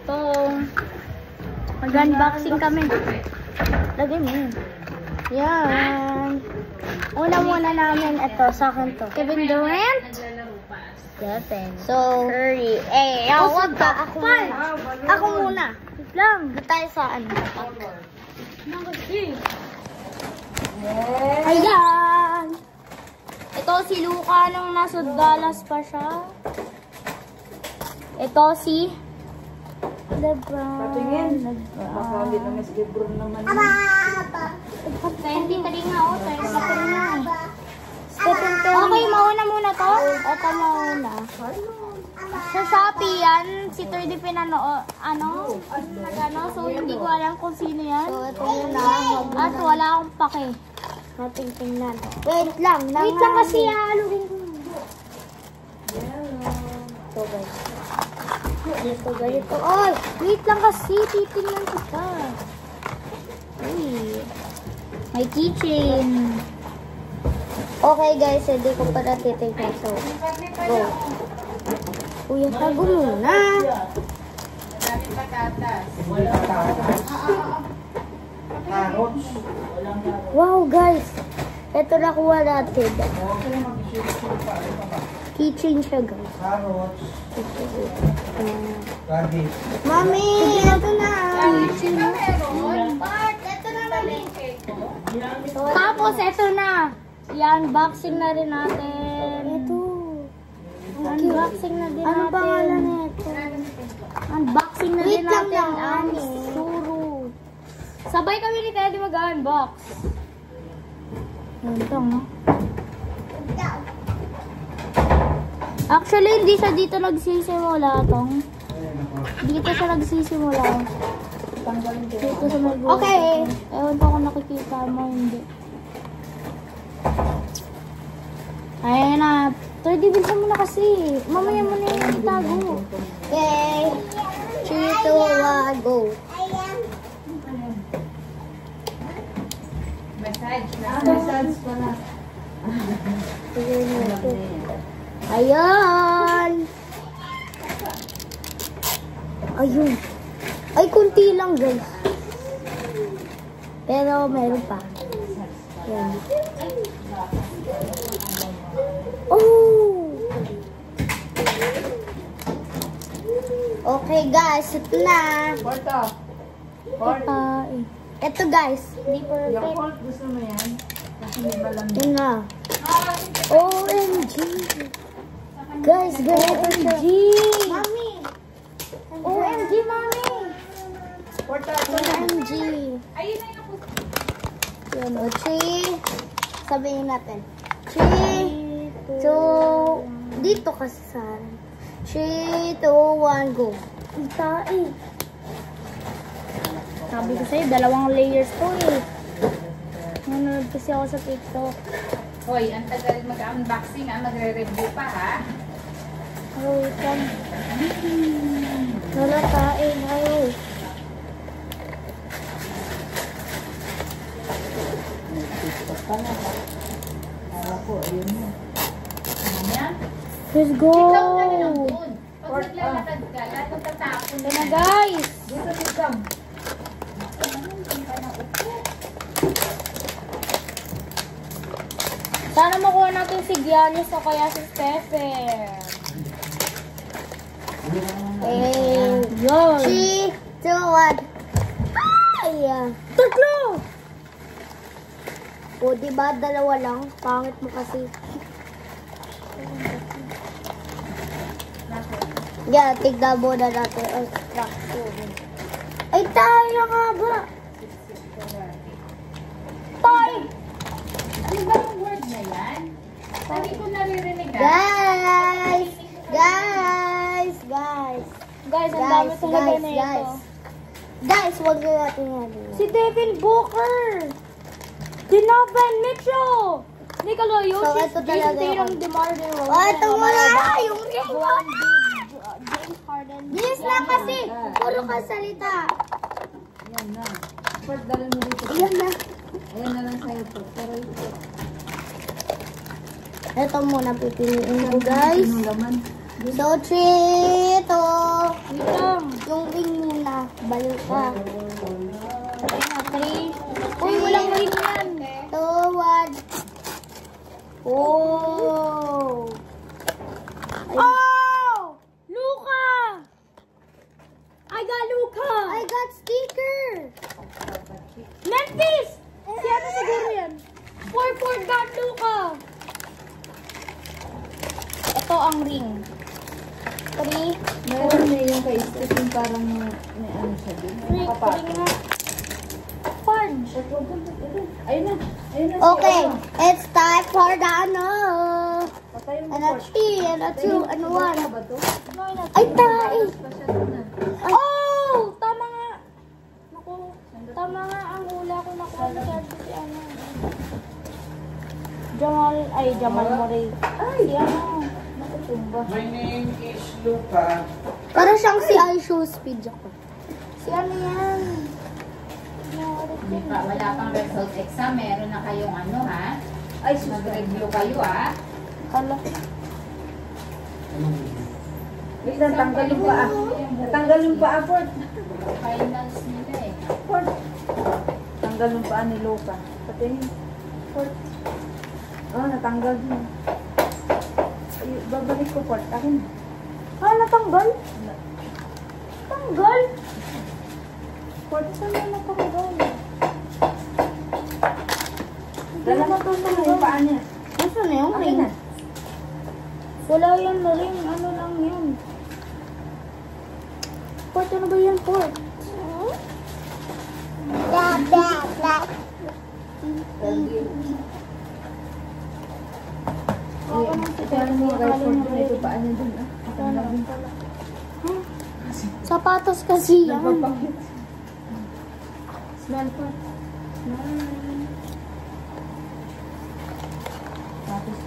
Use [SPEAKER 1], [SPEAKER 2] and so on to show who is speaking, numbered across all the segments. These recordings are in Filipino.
[SPEAKER 1] ito. Mag-unboxing kami. Lagay mo yun. Yan. Una muna namin ito. Sa akin to. Kevin Durant. So, Curry. Wag ka. Ako muna. Ako muna. Wait lang. Dito tayo sa ano. Ayan. Ito si Luka nung nasa Dallas pa siya. Ito si LeBron.
[SPEAKER 2] Patingin. Makabi naman si LeBron naman.
[SPEAKER 1] Hindi ka rin nga ako. Okay, mauna muna to. Ito mauna. Sa Shopee yan, si 3D pinano, so hindi ko alam kung sino yan. So, ito muna. At wala akong pake. Nating tingnan. Wait lang kasi haluin ko. Ito guys. Ito. Oy, wait lang kasi, titingnan ko pa. Uy. May keychain. Okay guys, hindi ko para titignan. So, go. Kuya, tago muna. Wow guys, ito nakuha natin. Keychain siya guys. Mami, ito na. Ito na mami. Tapos ito na. I-unboxing na rin natin. Ito. Unboxing na din natin. Ano pangalan nito? Unboxing na din natin. Suru. Sabay kami ni Teddy mag-unbox. Ito, no? Actually, hindi siya dito nagsisimula tong. Dito siya nagsisimula. Dito sa may buhay. Okay. Ewan ko kung nakikita mo, hindi. Ayan na. 30 bilisan mo na kasi. Mamaya mo na yung itago. Okay. 3, 2, 1, go.
[SPEAKER 2] Message pala.
[SPEAKER 1] Ayan. Ayun. Ay, kunti lang guys. Pero meron pa. Ayan. Oh! Okay guys, ito na. Ito guys, hindi perfect.
[SPEAKER 2] Gusto mo yan? Kasi may malamig.
[SPEAKER 1] Yun na. OMG! Guys, ganito siya. Mami! OMG, mami! OMG! Yun o, 3. Sabihin natin. 3, 2, dito kasi sa 3, 2, 1, go. Itain. Sabi ko sa'yo, 2 layers to eh. Nanonood kasi ako sa TikTok.
[SPEAKER 2] Hoy, ang tagal mag-unboxing magre-review pa ha?
[SPEAKER 1] Wait lang. Nalatain, ayaw. Let's go!
[SPEAKER 2] Pag naglalakad ka, lahat ng tatapon
[SPEAKER 1] Ito na guys!
[SPEAKER 2] dito tigam.
[SPEAKER 1] Sana makuha natin si Giannis o kaya si Stephen. Yun. 3, 2, 1. Ay! Tatlo! O, diba? 2 lang. Pangit mo kasi. Yeah, tignan muna natin ang instruction. Ay, tayo nga ba? 5!
[SPEAKER 2] Ano ba yung word na yan? Hindi ko naririnig.
[SPEAKER 1] Guys! Guys, ang dami talaga na ito. Guys, huwag na natin yan. Si Devin Booker! Donovan Mitchell! Nicola Jokic, Jason Tatum, DeMar DeRozan. Oh, ito mo na! Yung ring! James Harden. Yes na kasi! Puro ka salita.
[SPEAKER 2] Ayan na. First, dalhin mo dito.
[SPEAKER 1] Ayan na.
[SPEAKER 2] Ayan na lang sa'yo to. Pero ito.
[SPEAKER 1] Ito muna pipiliin ko, guys.
[SPEAKER 2] Ano naman?
[SPEAKER 1] So, 3, 2.
[SPEAKER 2] Wait lang.
[SPEAKER 1] Yung ring Balo ka. 3. Uy, walang ring yan. 2, 1. Oh! Oh! Luka! I got Luka! I got sticker! Memphis! Si ano siguro yan? 4 got Luka! Ito ang ring. 3.
[SPEAKER 2] Meron na yung kay Stephen parang may ano siya din.
[SPEAKER 1] Ring nga. Fudge!
[SPEAKER 2] Ayun na. Ayun na.
[SPEAKER 1] Okay, it's time for the ano.
[SPEAKER 2] Patay mo
[SPEAKER 1] And a 3, and a 2, and a 1.
[SPEAKER 2] ba to?
[SPEAKER 1] Ay, tayo! Oh! Tama nga. Naku, tama nga ang hula ko nakuha na si ano. Jamal Murray. Ay, si ano. Nakutumba.
[SPEAKER 3] My name is Luca.
[SPEAKER 1] Para siyang si iShow Speed ako. Si ano yan?
[SPEAKER 2] Hindi pa, wala pang result exam. Meron na kayong ano ha? Ay, mag-review kayo ha?
[SPEAKER 1] Kala.
[SPEAKER 2] Wait lang, tanggal yung paa. Natanggal yung paa, Ford. Finals nila eh. Ford. Tanggal yung paa ni Luca. Patingin. Ford. Oh, natanggal din. Ay, babalik ko, Ford. Akin.
[SPEAKER 1] Natanggal? Tanggal? Ford, saan na natanggal?
[SPEAKER 2] Dala mo yung paa niya.
[SPEAKER 1] Nasaan na yung ring? Wala yan na ring. Ano lang yan? Port, ano ba yan, Port?
[SPEAKER 2] Kaya mo guys, Ford, ito paa niya dun ah.
[SPEAKER 1] Sapatos kasi yan.
[SPEAKER 2] Smell, Ford. Tapos,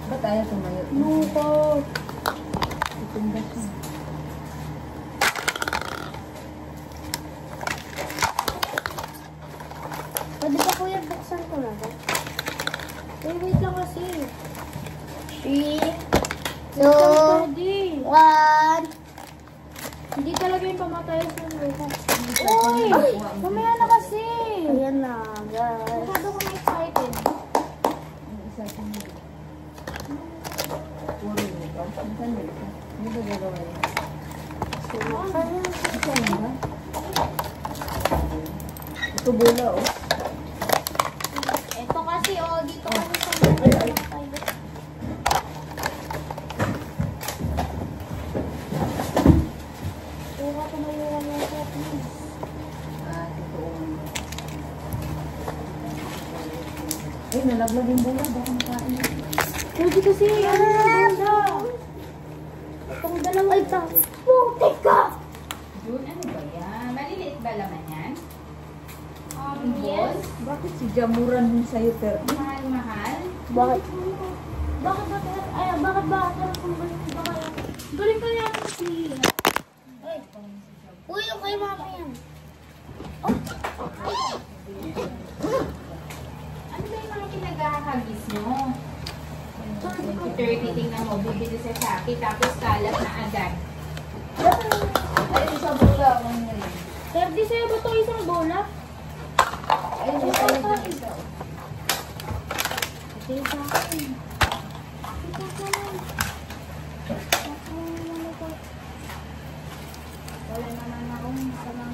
[SPEAKER 2] ba't tayo tumayo?
[SPEAKER 1] Luka.
[SPEAKER 2] Itumba siya.
[SPEAKER 1] Pwede ba kuya buksan ko na ba? Wait lang kasi. 3, 2, 1. Hindi talaga yung pamatay sa Luka. Uy! Mamaya na kasi. Ayan na, guys. Masyado ko na-excited.
[SPEAKER 2] Ang isa sa mga. Puro yung ito. Saan yung ito? Ano ba gagawa yun? Ito ano ba? Ito bola oh.
[SPEAKER 1] Ito kasi, dito kami sa mga. Luka, tumayuan mo ito, please.
[SPEAKER 2] Totoo. Ay, nalaglag yung bola. Baka makain.
[SPEAKER 1] Pwede kasi, ano na bola? Itong dalawa ito. Putik ka!
[SPEAKER 2] Jun, ano ba yan? Maliliit ba laman yan?
[SPEAKER 1] Yes.
[SPEAKER 2] Bakit si Jamuran mo sa'yo, pero mahal-mahal?
[SPEAKER 1] Bakit? Bakit ba? Ay, bakit ba? Galing ka yan si... Uy, yung kay mama yan.
[SPEAKER 2] Ano ba yung mga pinagkakagis mo? 30, tingnan mo, bibili sa Shopee, tapos kalat na agad. Ayun sa bola, ano yun?
[SPEAKER 1] 30 sa'yo ba ito isang bola?
[SPEAKER 2] Ayun, yung sa'yo ba isa?
[SPEAKER 1] Ito yung sa akin. Ito sa akin. Wala naman akong sama